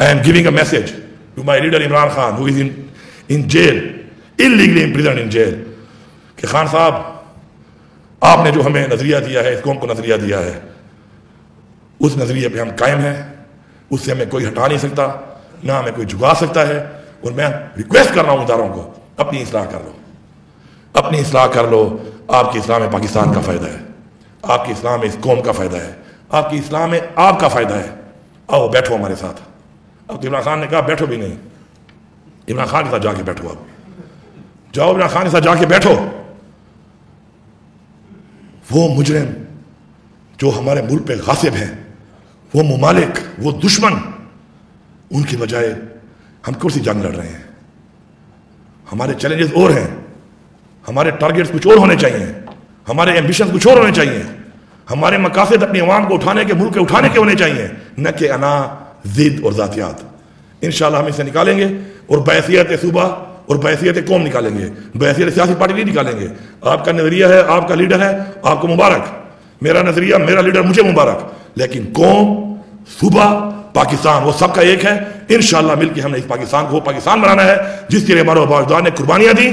I am giving a message to my leader Imran Khan, who is in jail, illegally imprisoned in jail, کہ خان صاحب آپ نے جو ہمیں نظریہ دیا ہے، اس قوم کو نظریہ دیا ہے، اس نظریے پہ ہم قائم ہیں، اس سے ہمیں کوئی ہٹا نہیں سکتا، نہ ہمیں کوئی جھکا سکتا ہے، اور میں ریکویسٹ کر رہا ہوں اداروں کو اپنی اصلاح کر لو، اپنی اصلاح کر لو. آپ کی اصلاح میں پاکستان کا فائدہ ہے، آپ کی اصلاح میں اس قوم کا فائدہ ہے، آپ کی اصلاح میں آپ کا فائدہ ہے. آؤ بیٹھو ہمارے ساتھ. اب تو عمران خان نے کہا بیٹھو بھی نہیں، عمران خان کے ساتھ جا کے بیٹھو، اب جاؤ عمران خان کے ساتھ جا کے بیٹھو. وہ مجرم جو ہمارے ملک پہ غاصب ہیں، وہ ممالک، وہ دشمن، ان کی بجائے ہم کون سی جنگ لڑ رہے ہیں؟ ہمارے چیلنجز اور ہیں، ہمارے ٹارگیٹس کچھ اور ہونے چاہیے، ہمارے ایمبیشنز کچھ اور ہونے چاہیے، ہمارے مقاصد اپنی عوام کو اٹھانے کے، ملک کے اٹھانے کے ہونے چاہیے، نہ کہ انا، ضد اور ذاتیات. انشاءاللہ ہم اسے نکالیں گے، اور بحیثیت صوبہ اور بحیثیت قوم نکالیں گے، بحیثیت سیاسی پارٹی نہیں نکالیں گے. آپ کا نظریہ ہے، آپ کا لیڈر ہے، آپ کو مبارک. میرا نظریہ، میرا لیڈر، مجھے مبارک. لیکن قوم، صوبہ، پاکستان، وہ سب کا ایک ہے. انشاءاللہ مل کے ہم نے اس پاکستان کو وہ پاکستان بنانا ہے جس کے لیے ہمارے آباء و اجداد نے قربانیاں دی.